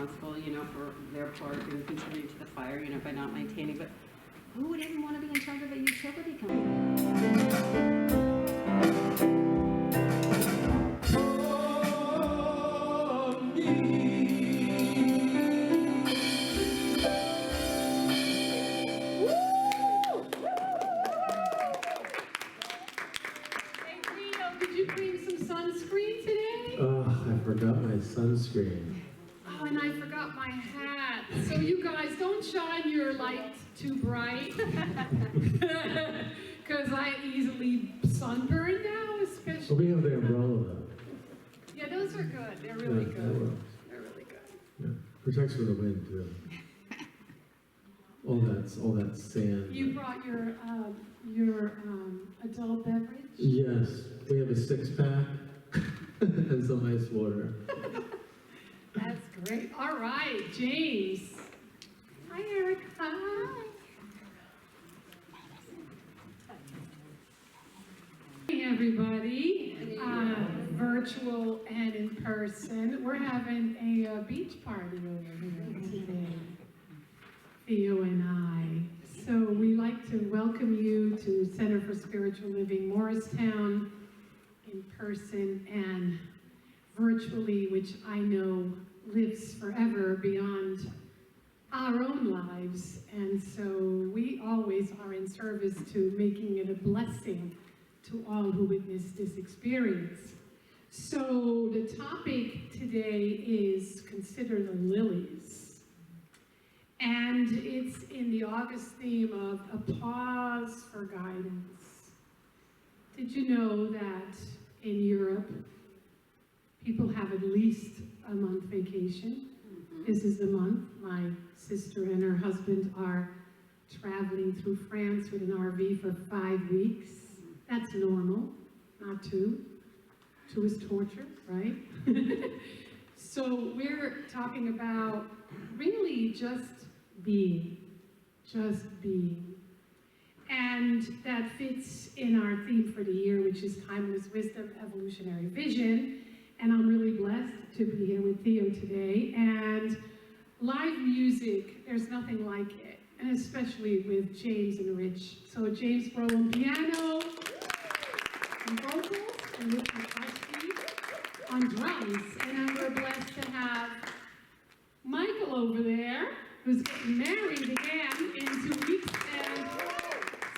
responsible, you know, for their part in contributing to the fire, you know, by not maintaining, but who would even want to be in charge of a utility company? I forgot my sunscreen. Oh, and I forgot my hat. So you guys, don't shine your light too bright. Because I easily sunburn now, especially. Well, we have the umbrella though. Yeah, those are good. They're really good. They're really good. Yeah, protects from the wind too. all that sand. You brought your adult beverage? Yes, we have a 6-pack and some ice water. That's great. All right, James. Hi, Eric. Hi. Hey, everybody. Virtual and in person. We're having a beach party over here today, Theo and I. So we like to welcome you to Center for Spiritual Living Morristown, in person and virtually, which I know lives forever beyond our own lives. And so we always are in service to making it a blessing to all who witness this experience. So the topic today is Consider the Lilies. And it's in the August theme of a pause for guidance. Did you know that in Europe, people have at least a month vacation? This is the month. My sister and her husband are traveling through France with an RV for 5 weeks. That's normal, not 2. 2 is torture, right? So we're talking about really just being. And that fits in our theme for the year, which is Timeless Wisdom, Evolutionary Vision. And I'm really blessed to be here with Theo today. And live music, there's nothing like it, and especially with James and Rich. So James Brough on piano and vocals, and with McClusky on drums. And then we're blessed to have Michael over there, who's getting married again in 2 weeks. And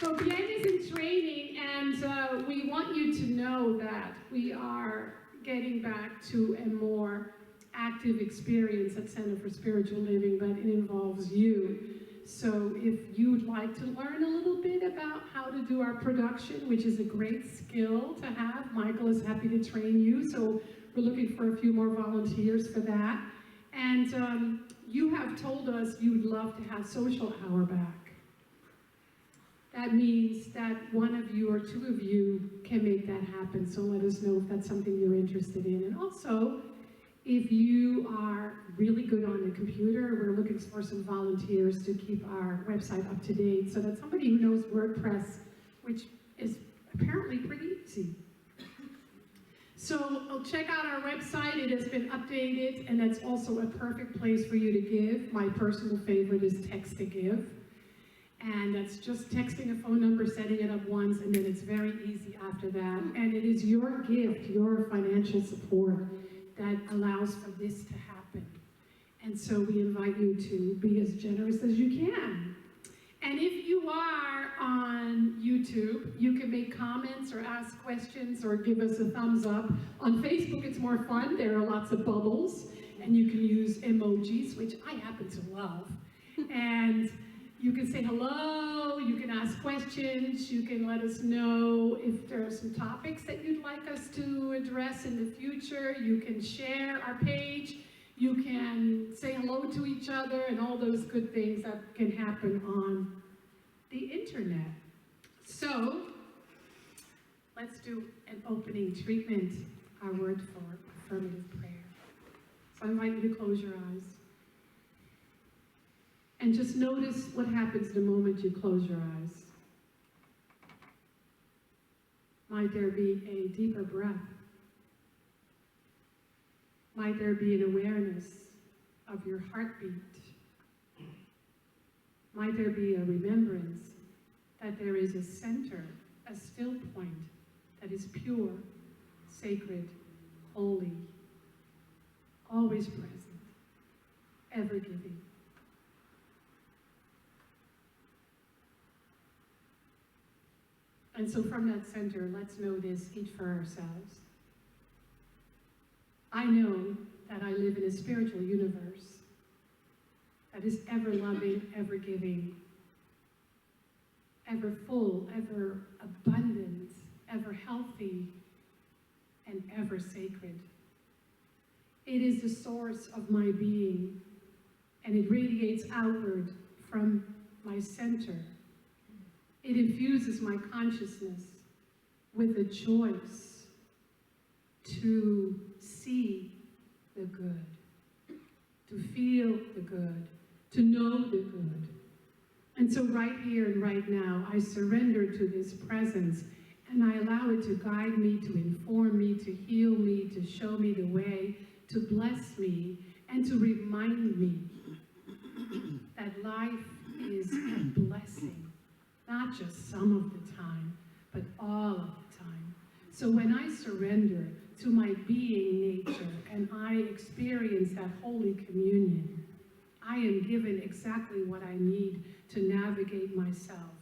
so Bien is in training, and we want you to know that we are getting back to a more active experience at Center for Spiritual Living, but it involves you. So if you'd like to learn a little bit about how to do our production, which is a great skill to have, Michael is happy to train you, so we're looking for a few more volunteers for that. And you have told us you would love to have social hour back. That means that one of you or 2 of you can make that happen, so let us know if that's something you're interested in. And also, if you are really good on the computer, we're looking for some volunteers to keep our website up to date, so that somebody who knows WordPress, which is apparently pretty easy. So check out our website. It has been updated, and that's also a perfect place for you to give. My personal favorite is Text to Give. And that's just texting a phone number, setting it up once, and then it's very easy after that. And it is your gift, your financial support, that allows for this to happen. And so we invite you to be as generous as you can. And if you are on YouTube, you can make comments or ask questions or give us a thumbs up. On Facebook, it's more fun. There are lots of bubbles, and you can use emojis, which I happen to love. And you can say hello, you can ask questions, you can let us know if there are some topics that you'd like us to address in the future. You can share our page, you can say hello to each other, and all those good things that can happen on the internet. So, let's do an opening treatment, our word for affirmative prayer. So I invite you to close your eyes. And just notice what happens the moment you close your eyes. Might there be a deeper breath? Might there be an awareness of your heartbeat. Might there be a remembrance that there is a center, a still point that is pure, sacred, holy, always present, ever giving. And so from that center, let's know this each for ourselves. I know that I live in a spiritual universe that is ever loving, ever giving, ever full, ever abundant, ever healthy, and ever sacred. It is the source of my being, and it radiates outward from my center. It infuses my consciousness with a choice to see the good, to feel the good, to know the good. And so right here and right now, I surrender to this presence, and I allow it to guide me, to inform me, to heal me, to show me the way, to bless me, and to remind me that life is a blessing. Not just some of the time, but all of the time. So when I surrender to my being nature and I experience that Holy Communion, I am given exactly what I need to navigate myself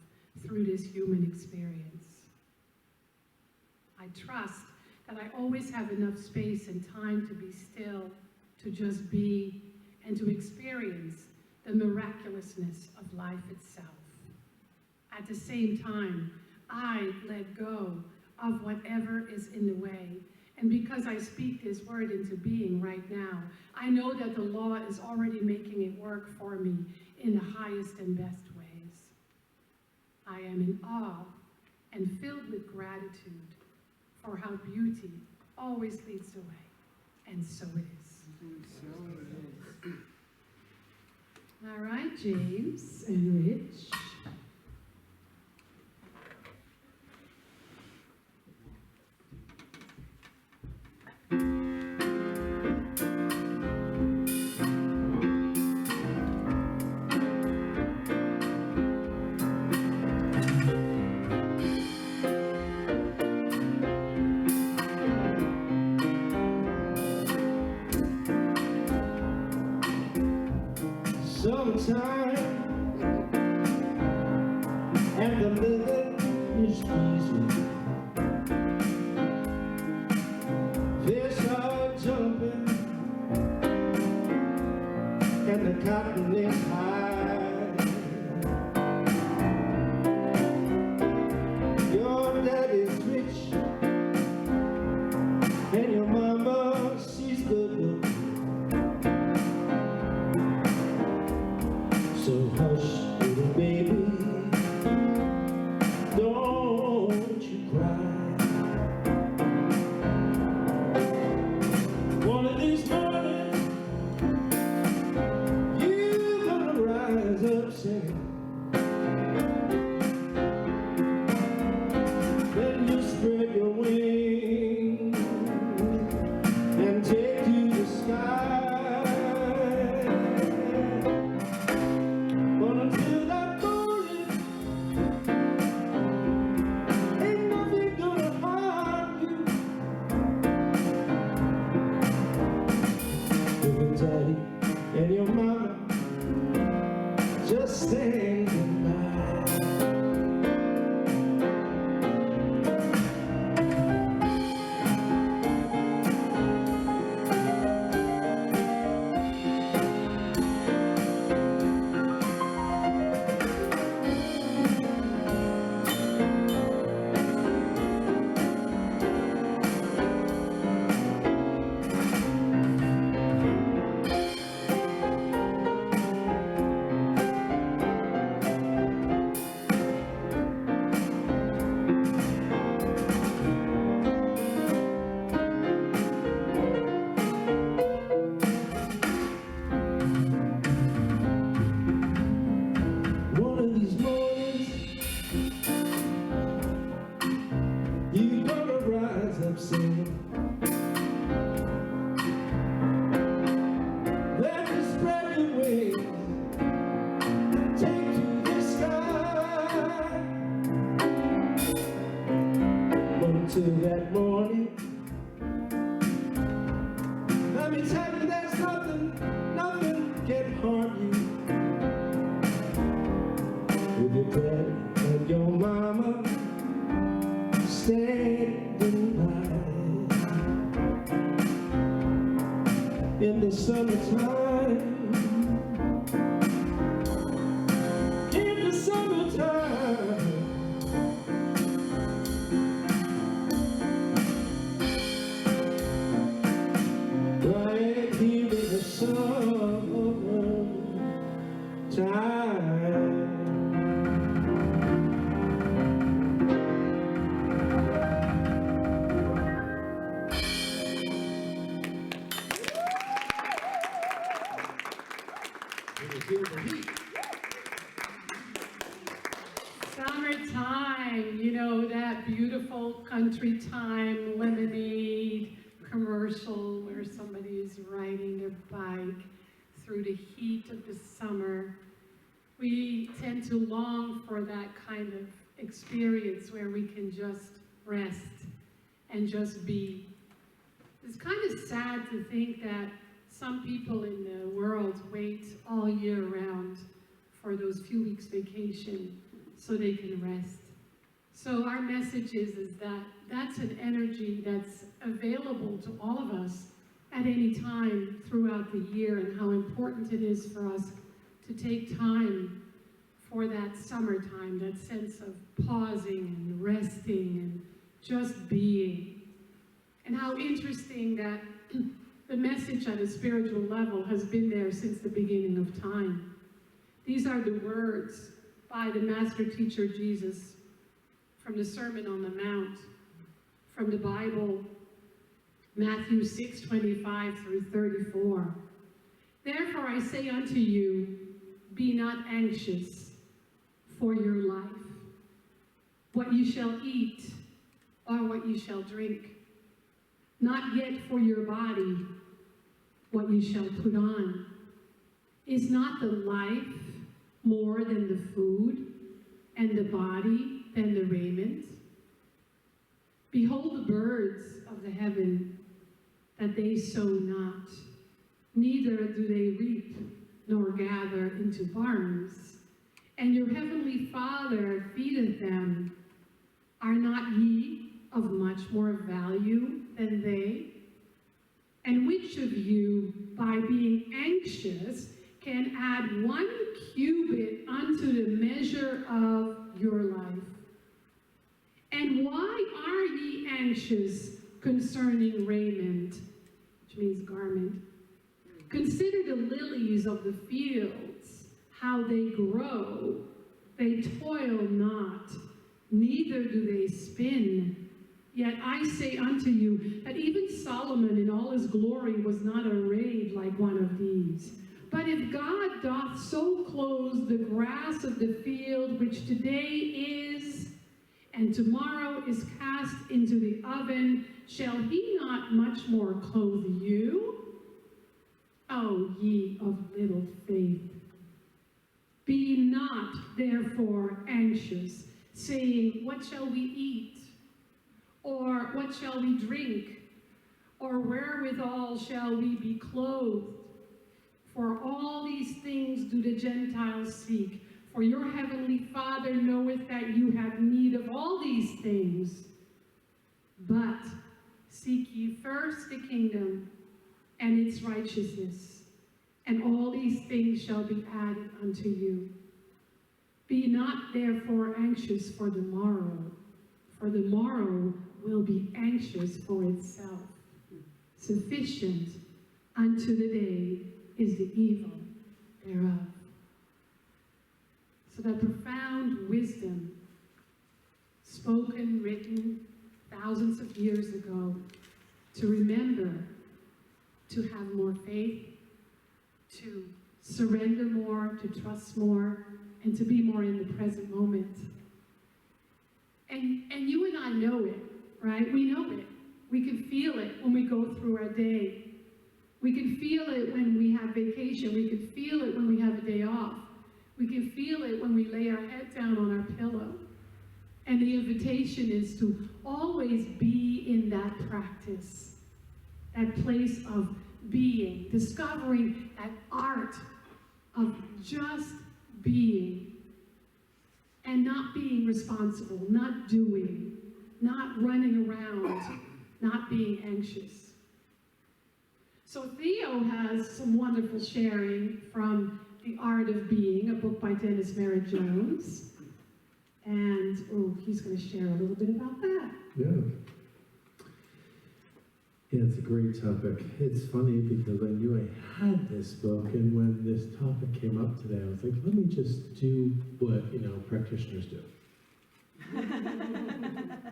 through this human experience. I trust that I always have enough space and time to be still, to just be, and to experience the miraculousness of life itself. At the same time, I let go of whatever is in the way. And because I speak this word into being right now, I know that the law is already making it work for me in the highest and best ways. I am in awe and filled with gratitude for how beauty always leads the way. And so it is. And so it is. All right, James and Rich. Summertime and the living is easy. Fish are jumping and the cotton is high. Your daddy's rich and your mama, she's good looking. So hush, little baby, don't you cry. One of these mornings, you're gonna rise up singing. Then you spread your wings and take to the sky. Daddy and your mama just standing by. Let me spread till that morning. Let me tell you, there's nothing can harm you. With your daddy and your mama standing by in the summertime. In the summertime. Right here in the summertime. Summertime, you know, that beautiful country time lemonade commercial where somebody is riding their bike through the heat of the summer. We tend to long for that kind of experience where we can just rest and just be. It's kind of sad to think that some people in the world wait all year round for those few weeks vacation so they can rest. So our message is that that's an energy that's available to all of us at any time throughout the year, and how important it is for us to take time for that summertime, that sense of pausing and resting and just being. And how interesting that the message at a spiritual level has been there since the beginning of time. These are the words by the Master Teacher Jesus from the Sermon on the Mount, from the Bible, Matthew 6:25 through 34. Therefore I say unto you, be not anxious for your life, what you shall eat or what you shall drink, not yet for your body, what you shall put on. Is not the life more than the food, and the body than the raiment? Behold the birds of the heaven, that they sow not, neither do they reap, nor gather into barns, and your heavenly Father feedeth them. Are not ye of much more value than they? And which of you, by being anxious, can add 1 cubit unto the measure of your life? And why are ye anxious concerning raiment, which means garment? Consider the lilies of the fields, how they grow. They toil not, neither do they spin. Yet I say unto you that even Solomon in all his glory was not arrayed like one of these. But if God doth so clothe the grass of the field, which today is, and tomorrow is cast into the oven, shall he not much more clothe you? O ye of little faith. Be not therefore anxious, saying, what shall we eat? Or what shall we drink? Or wherewithal shall we be clothed? For all these things do the Gentiles seek. For your heavenly Father knoweth that you have need of all these things. But seek ye first the kingdom and its righteousness, and all these things shall be added unto you. Be not therefore anxious for the morrow will be anxious for itself. Sufficient unto the day is the evil thereof. So that profound wisdom, spoken, written thousands of years ago, to remember to have more faith, to surrender more, to trust more, and to be more in the present moment. And you and I know it, right? We know it. We can feel it when we go through our day. We can feel it when we have vacation. We can feel it when we have a day off. We can feel it when we lay our head down on our pillow. And the invitation is to always be in that practice, that place of being, discovering that art of just being and not being responsible, not doing, not running around, not being anxious. So Theo has some wonderful sharing from The Art of Being, a book by Dennis Merritt Jones. And, he's going to share a little bit about that. Yeah. Yeah, it's a great topic. It's funny because I knew I had this book, and when this topic came up today, I was like, let me just do what, practitioners do.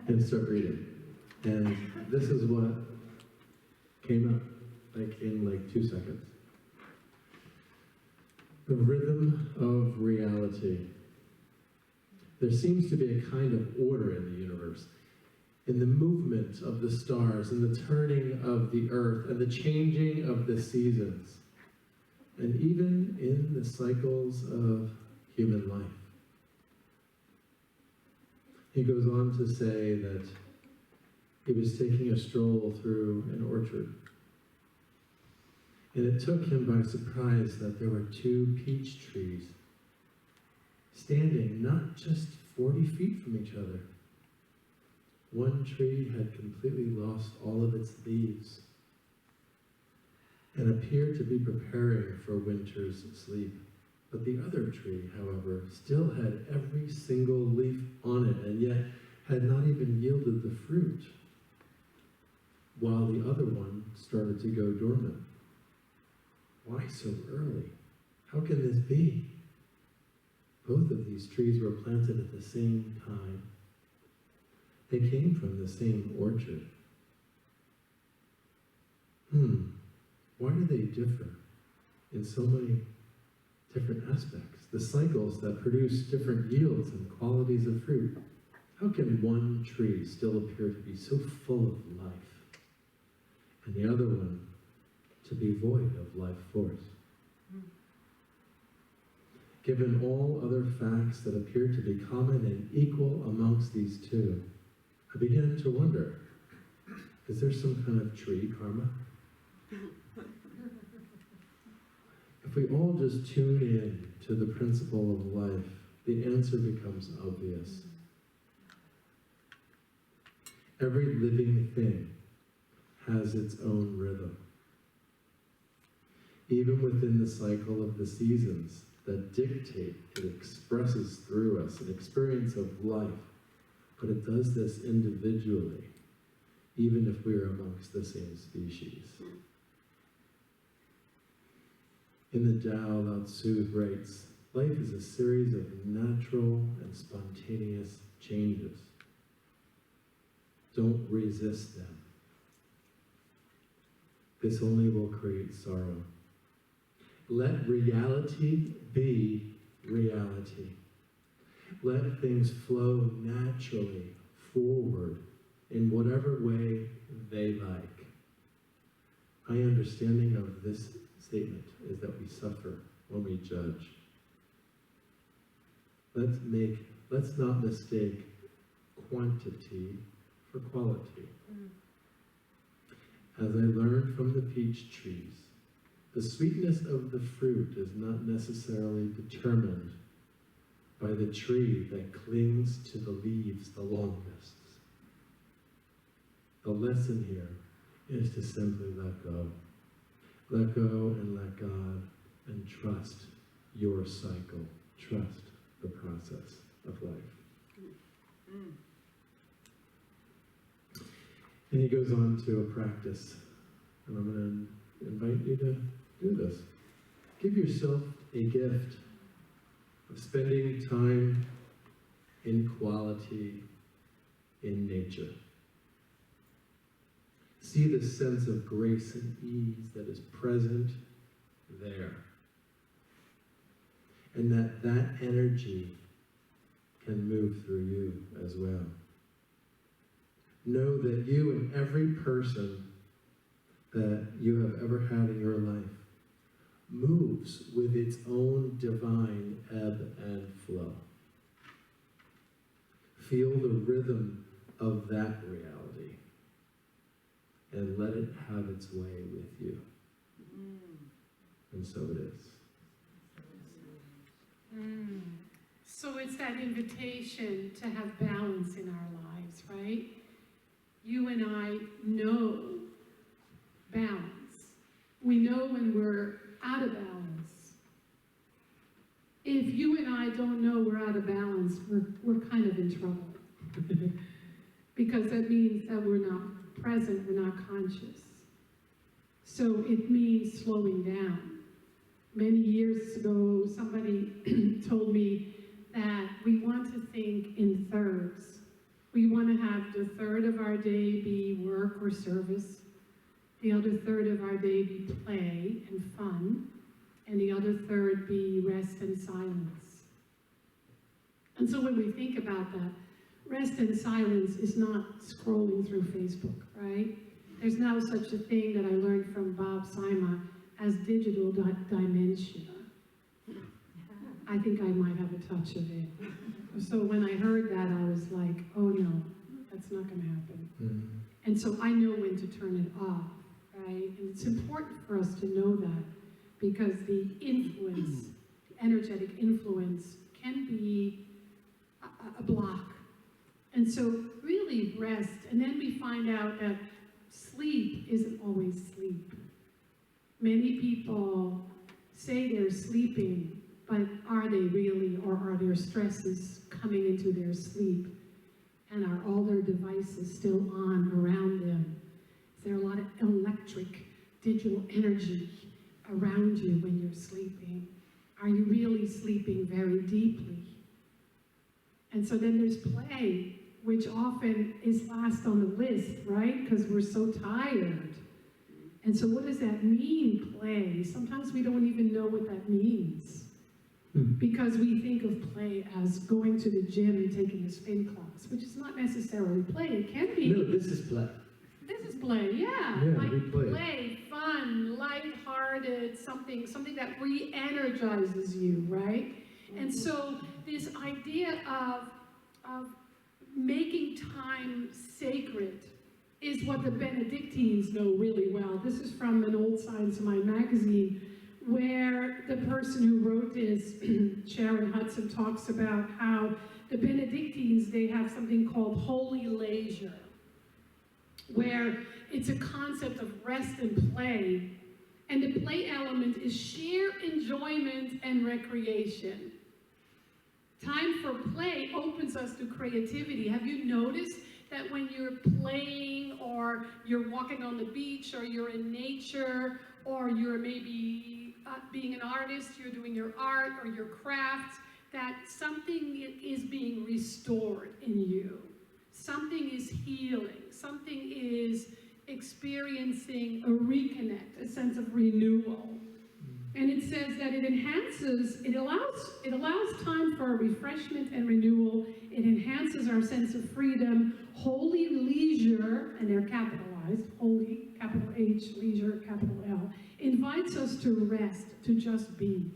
And start reading. And this is what came up, in 2 seconds. The rhythm of reality. There seems to be a kind of order in the universe, in the movement of the stars, and the turning of the earth, and the changing of the seasons, and even in the cycles of human life. He goes on to say that he was taking a stroll through an orchard, and it took him by surprise that there were 2 peach trees standing not just 40 feet from each other. One tree had completely lost all of its leaves and appeared to be preparing for winter's sleep. But the other tree, however, still had every single leaf on it, and yet had not even yielded the fruit, while the other one started to go dormant. Why so early? How can this be? Both of these trees were planted at the same time. They came from the same orchard. Why do they differ in so many different aspects? The cycles that produce different yields and qualities of fruit. How can one tree still appear to be so full of life, and the other one to be void of life force? Given all other facts that appear to be common and equal amongst these two, I began to wonder, is there some kind of tree karma? If we all just tune in to the principle of life, the answer becomes obvious. Every living thing has its own rhythm. Even within the cycle of the seasons that dictate, it expresses through us an experience of life, but it does this individually, even if we are amongst the same species. In the Tao, Lao Tzu writes, life is a series of natural and spontaneous changes. Don't resist them. This only will create sorrow. Let reality be reality. Let things flow naturally forward in whatever way they like. My understanding of this statement is that we suffer when we judge. Let's not mistake quantity for quality. As I learned from the peach trees, the sweetness of the fruit is not necessarily determined by the tree that clings to the leaves the longest. The lesson here is to simply let go. Let go and let God, and trust your cycle. Trust the process of life. And he goes on to a practice, and I'm going to invite you to do this. Give yourself a gift of spending time in quality in nature. See the sense of grace and ease that is present there. And that energy can move through you as well. Know that you and every person that you have ever had in your life moves with its own divine ebb and flow. feel the rhythm of that reality and let it have its way with you. And so it is. So it's that invitation to have balance in our lives, right? You and I know balance. We know when we're out of balance. If you and I don't know we're out of balance, we're kind of in trouble. Because that means that we're not present, we're not conscious. So it means slowing down. Many years ago, somebody told me that we want to think in thirds. We want to have the third of our day be work or service, the other third of our day be play and fun, and the other third be rest and silence. And so when we think about that, rest and silence is not scrolling through Facebook, right? There's now such a thing that I learned from Bob Sima as digital dementia. I think I might have a touch of it. So when I heard that, I was like, oh no, that's not going to happen. And so I know when to turn it off, right? And it's important for us to know that because the influence, the energetic influence can be a block. And so really rest, and then we find out that sleep isn't always sleep. Many people say they're sleeping, but are they really, or are their stresses coming into their sleep? And are all their devices still on around them? Is there a lot of electric, digital energy around you when you're sleeping? Are you really sleeping very deeply? And so then there's play, which often is last on the list, right? Because we're so tired. And so what does that mean, play? Sometimes we don't even know what that means. Because we think of play as going to the gym and taking a spin class, which is not necessarily play. It can be. No, this is play. This is play, yeah. Yeah, like we play, fun, lighthearted, something that re-energizes you, right? And so this idea of making time sacred is what the Benedictines know really well. This is from an old Science Mind magazine, where the person who wrote this, Sharon Hudson, talks about how the Benedictines, they have something called holy leisure, where it's a concept of rest and play, and the play element is sheer enjoyment and recreation. Time for play opens us to creativity. Have you noticed that when you're playing, or you're walking on the beach, or you're in nature, or you're maybe being an artist, you're doing your art or your craft, that something is being restored in you. Something is healing. Something is experiencing a reconnect, a sense of renewal. And it says that it enhances, it allows time for refreshment and renewal. It enhances our sense of freedom. Holy leisure, and they're capitalized, holy, capital H, leisure, capital L, invites us to rest, to just be.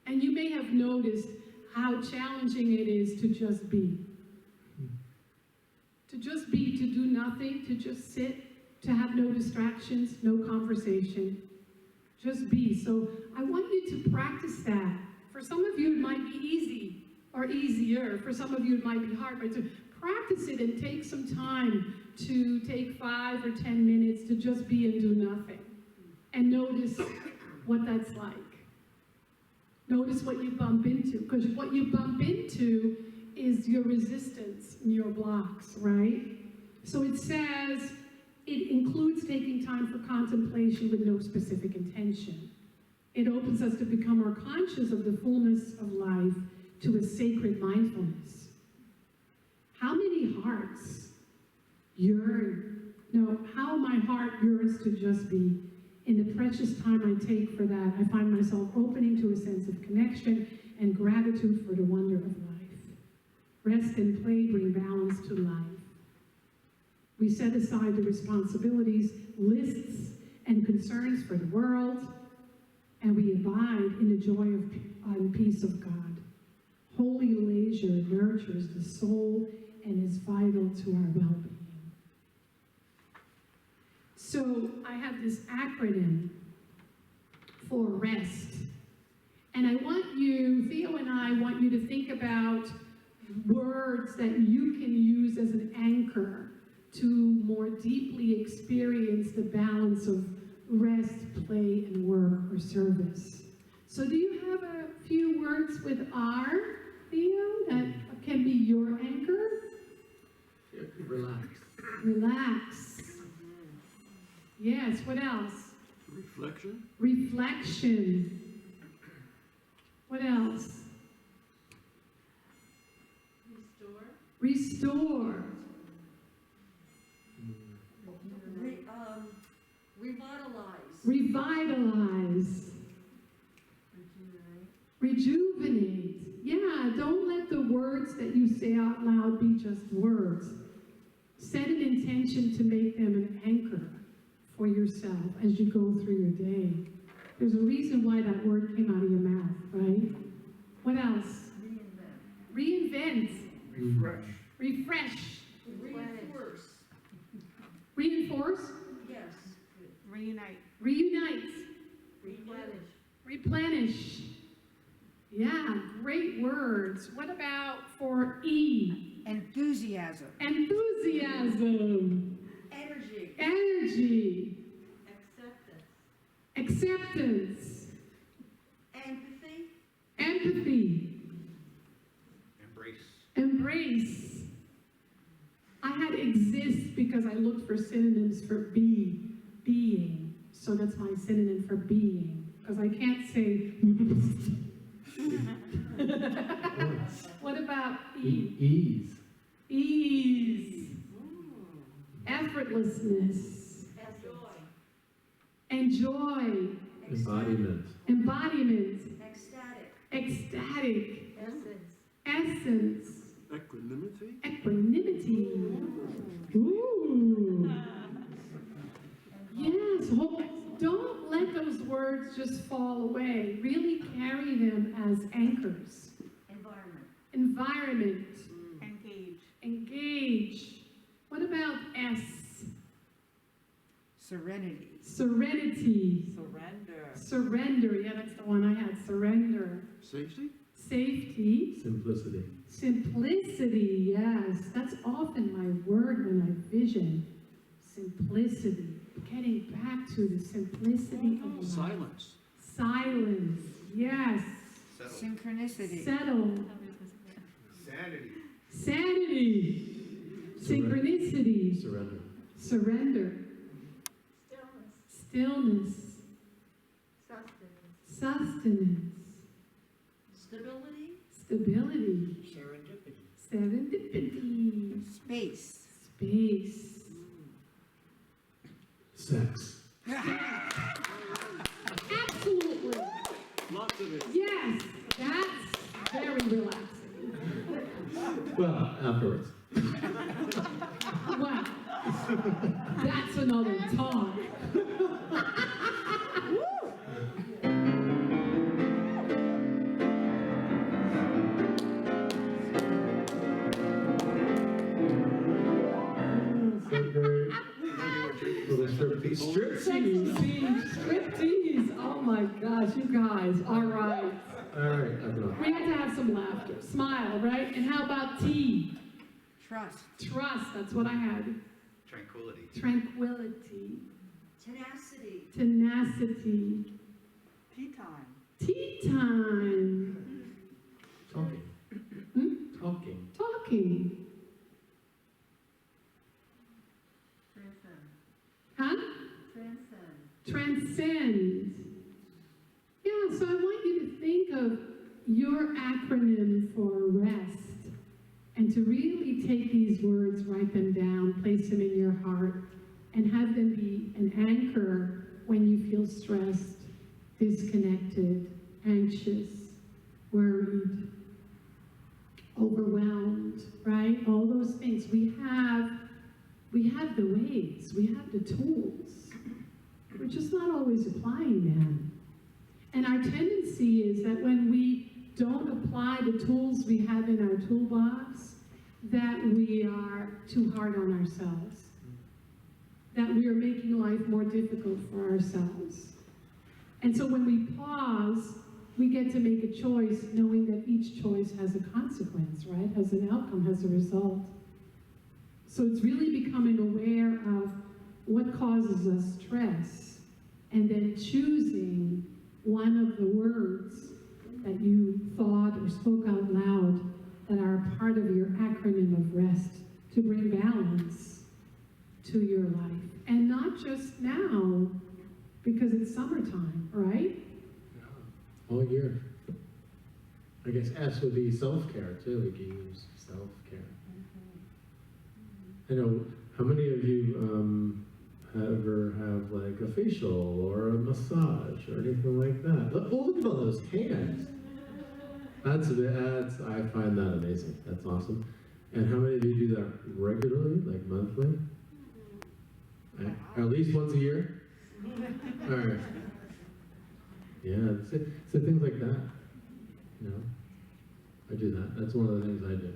And you may have noticed how challenging it is to just be. To just be, to do nothing, to just sit, to have no distractions, no conversation. Just be. So I want you to practice that. For some of you, it might be easy or easier. For some of you, it might be hard, but to practice it and take some time to take 5 or 10 minutes to just be and do nothing. And notice what that's like. Notice what you bump into, because what you bump into is your resistance and your blocks, right? So it says it includes taking time for contemplation with no specific intention. It opens us to become more conscious of the fullness of life, to a sacred mindfulness. How many hearts yearn? No, how my heart yearns to just be. In the precious time I take for that, I find myself opening to a sense of connection and gratitude for the wonder of life. Rest and play bring balance to life. We set aside the responsibilities, lists, and concerns for the world, and we abide in the joy and peace of God. Holy leisure nurtures the soul and is vital to our well-being. So I have this acronym for rest. And I want you, Theo and I want you to think about words that you can use as an anchor to more deeply experience the balance of rest, play, and work or service. So do you have a few words with R, Theo, that can be your anchor? Relax. Relax. Yes, what else? Reflection? Reflection. What else? Restore. Revitalize. Revitalize. Rejuvenate. Yeah, don't let the words that you say out loud be just words. Set an intention to make them an anchor for yourself as you go through your day. There's a reason why that word came out of your mouth, right? What else? Reinvent. Refresh. Refresh. Reinforce. Reinforce. Yes. Reunite. Reunite. Replenish. Replenish. Yeah, great words. What about for E? Enthusiasm. Enthusiasm. Energy. Energy. Acceptance. Acceptance. Empathy. Empathy. Embrace. Embrace. I had exist because I looked for synonyms for being. So that's my synonym for being. Because I can't say. What about E? Ease. Ease. Effortlessness. Enjoy. Embodiment. Embodiment. Ecstatic. Ecstatic. Essence. Essence. Equanimity. Equanimity. Ooh. Yes. Don't let those words just fall away. Really carry them as anchors. Environment. Environment. Engage. Engage. What about S? Serenity. Serenity. Surrender. Surrender. Yeah, that's the one I had. Surrender. Safety. Safety. Simplicity. Simplicity. Yes. That's often my word when I vision. Simplicity. Getting back to the simplicity of life. Silence. Silence. Yes. Synchronicity. Settle. Sanity. Sanity. Synchronicity. Surrender. Surrender. Stillness. Sustenance. Stability. Stability. Serendipity. Serendipity. Space. Space. Sex. Absolutely. Lots of it. Yes. That's very relaxing. Well, afterwards. Wow. That's another talk. Striptease. Oh my gosh, you guys. All right. All right, I've enough. We have to have some laughter. Smile, right? And how about T? Trust. Trust. That's what I had. Tranquility. Tranquility. Tenacity. Tenacity. Tea time. Tea time. Talking. Hmm? Talking. Talking. Huh? Transcend. Yeah, so I want you to think of your acronym for rest and to really take these words, write them down, place them in your heart, and have them be an anchor when you feel stressed, disconnected, anxious, worried, overwhelmed, right? All those things. We have the ways, we have the tools. We're just not always applying them. And our tendency is that when we don't apply the tools we have in our toolbox, that we are too hard on ourselves, that we are making life more difficult for ourselves. And so when we pause, we get to make a choice knowing that each choice has a consequence, right? Has an outcome, has a result. So it's really becoming aware of what causes us stress and then choosing one of the words that you thought or spoke out loud that are part of your acronym of REST to bring balance to your life. And not just now, because it's summertime, right? All year. I guess S would be self-care too. We can use self-care. I know, how many of you ever have like a facial or a massage or anything like that? Look at all those hands. I find that amazing. That's awesome. And how many of you do that regularly, like monthly? At least once a year? All right. Yeah, so things like that. You know, I do that. That's one of the things I do.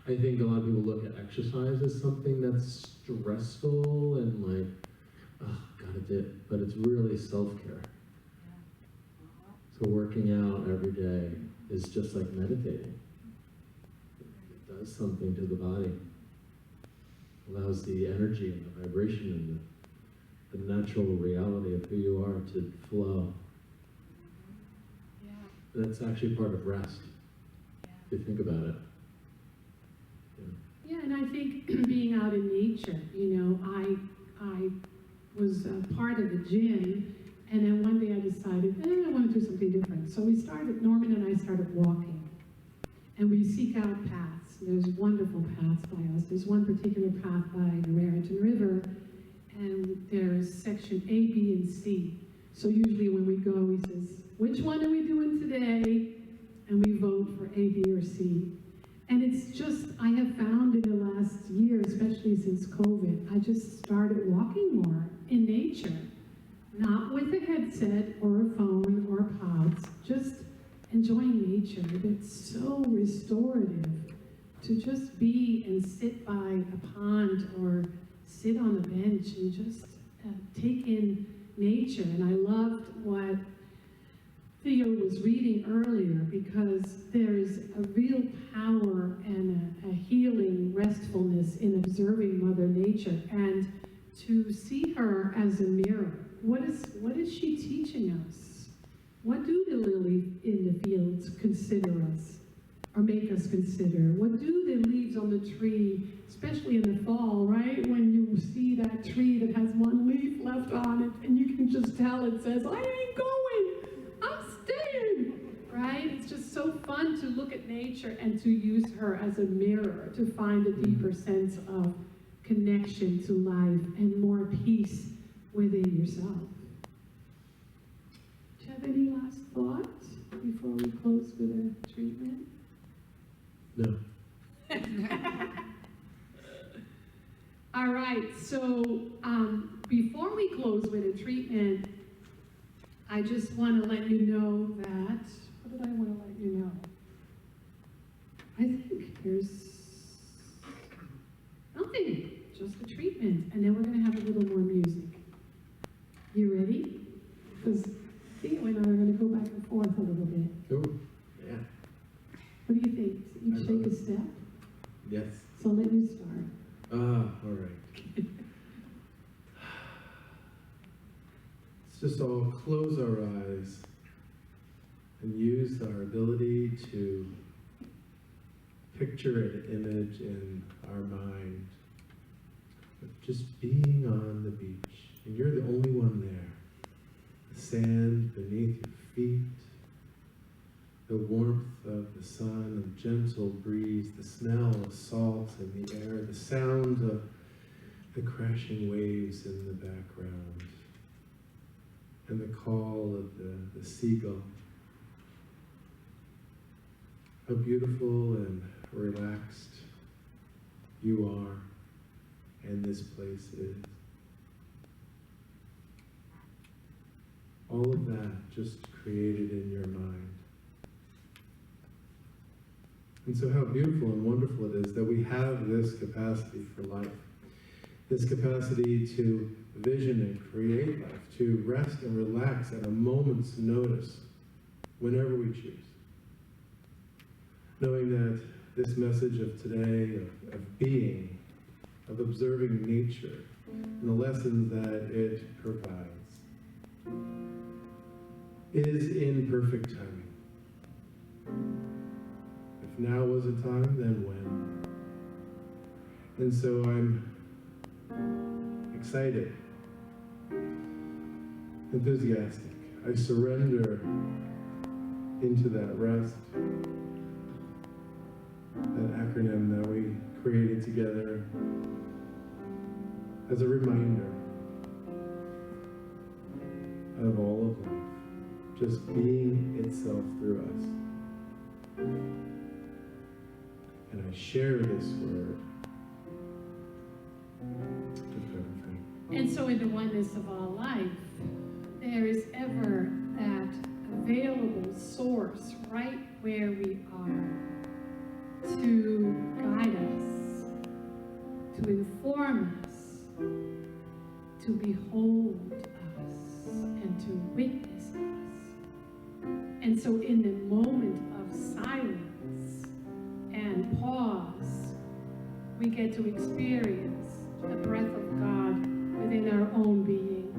I think a lot of people look at exercise as something that's stressful and like, oh, gotta do it. But it's really self-care. So working out every day is just like meditating. It does something to the body. Allows the energy and the vibration and the natural reality of who you are to flow. Yeah. That's actually part of rest, if you think about it. Yeah, and I think being out in nature, you know, I was part of the gym, and then one day I decided, I want to do something different. So Norman and I started walking, and we seek out paths. There's wonderful paths by us. There's one particular path by the Raritan River, and there's section A, B, and C. So usually when we go, he says, which one are we doing today? And we vote for A, B, or C. And it's just, I have found in the last year, especially since COVID, I just started walking more in nature. Not with a headset or a phone or pods, just enjoying nature. It's so restorative to just be and sit by a pond or sit on a bench and just take in nature. And I loved what Theo was reading earlier, because there is a real power and a healing restfulness in observing Mother Nature, and to see her as a mirror. What is she teaching us? What do the lilies in the fields consider us or make us consider? What do the leaves on the tree, especially in the fall, right? When you see that tree that has one leaf left on it and you can just tell it says, I ain't going, I'm staying, right? It's just so fun to look at nature and to use her as a mirror to find a deeper sense of connection to life and more peace within yourself. Do you have any last thoughts before we close with a treatment? No. All right, so before we close with a treatment, I just want to let you know that, what did I want to let you know? I think there's nothing, just a treatment, and then we're going to have a little more music. You ready? Because Theo and I are going to go back and forth a little bit. Ooh, yeah. What do you think? Each take a step? Yes. So let you start. All right. Let's just all close our eyes and use our ability to picture an image in our mind of just being on the beach. And you're the only one there. The sand beneath your feet, the warmth of the sun, the gentle breeze, the smell of salt in the air, the sound of the crashing waves in the background, and the call of the seagull. How beautiful and relaxed you are and this place is. All of that just created in your mind. And so how beautiful and wonderful it is that we have this capacity for life, this capacity to vision and create life, to rest and relax at a moment's notice, whenever we choose. Knowing that this message of today, of being, of observing nature, and the lessons that it provides, is in perfect timing. If now was a time, then when? And so I'm excited, enthusiastic. I surrender into that rest, that acronym that we created together as a reminder of all of life, just being itself through us. And I share this word with everything. And so in the oneness of all life, there is ever that available source right where we are to guide us, to inform us, to behold us, and to witness us. And so in the moment of silence and pause, we get to experience the breath of God within our own being.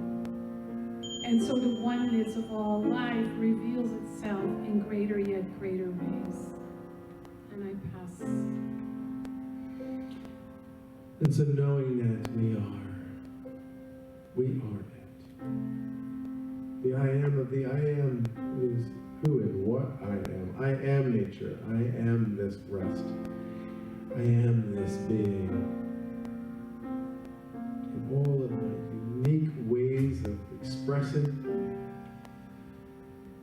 And so the oneness of all life reveals itself in greater yet greater ways. And I pass. And so knowing that we are it. The I am of the I am is who and what I am. I am nature. I am this rest. I am this being. In all of my unique ways of expressing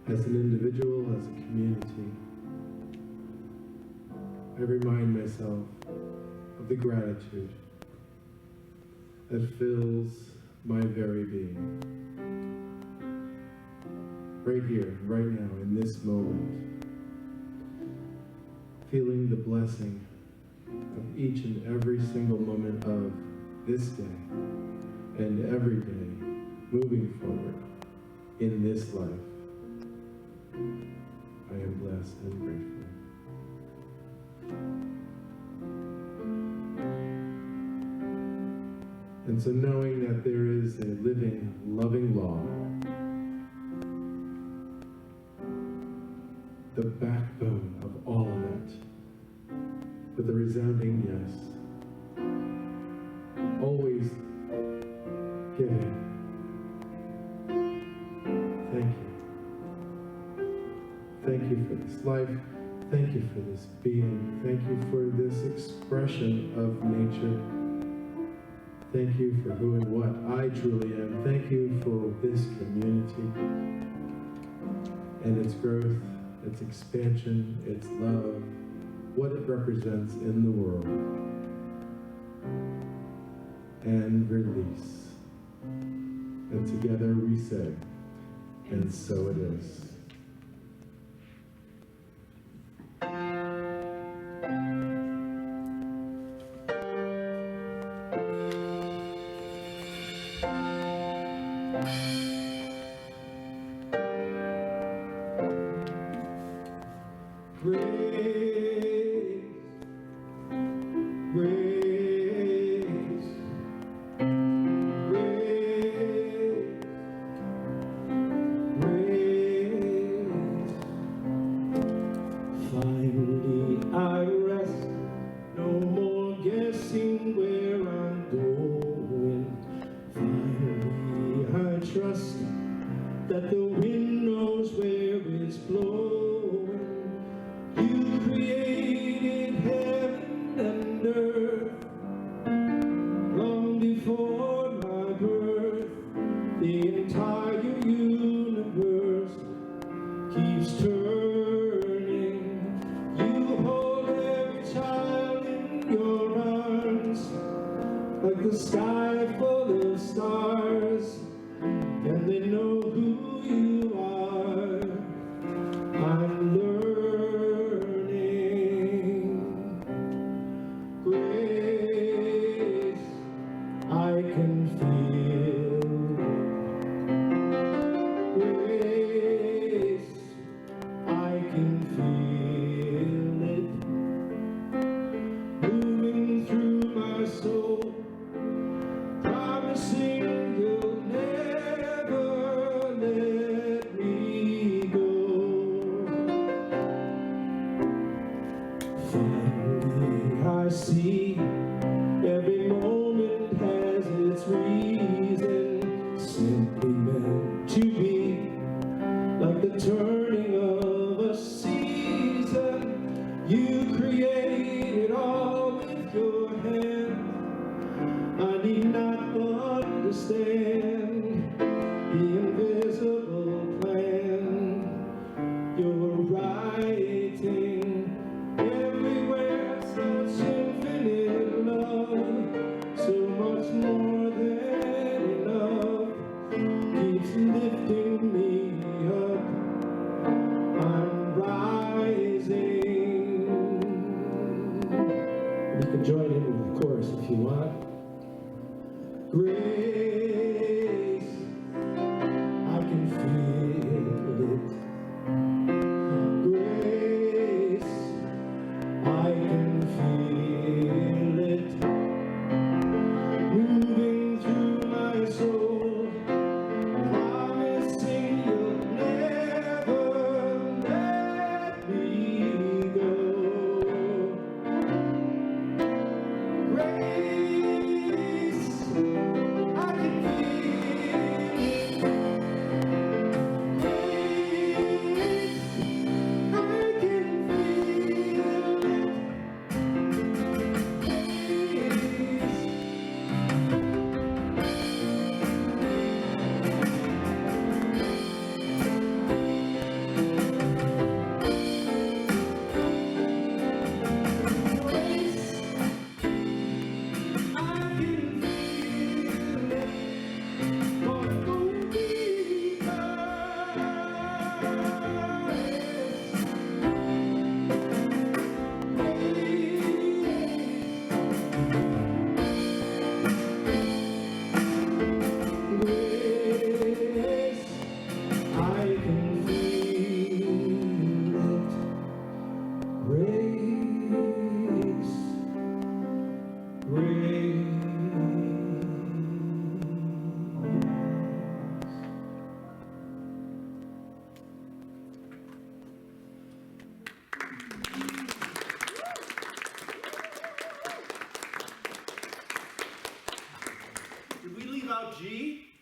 as an individual, as a community, I remind myself of the gratitude that fills my very being. Right here, right now, in this moment, feeling the blessing of each and every single moment of this day and every day moving forward in this life. I am blessed and grateful. And so knowing that there is a living, loving law, the backbone of all of it, with a resounding yes, always giving. Thank you. Thank you for this life. Thank you for this being. Thank you for this expression of nature. Thank you for who and what I truly am. Thank you for this community and its growth, its expansion, its love, what it represents in the world, and release. And together we say, and so it is. I'm learning. can feel grace. I can feel it moving through my soul, promising you'll never let me go. Finally, I see every moment has its reason, simply meant to be, like the turning of a season. You created all with your hand. I need not understand the invisible plan. You're writing everywhere such infinite love, so much more than enough, keeps lifting me up. I'm rising. You can join in with the chorus if you want. Grace, I can feel it. Grace, I can feel it moving through my soul, promising you'll never let me go. Grace, I can feel it. Grace, I can feel it. Did we leave out G?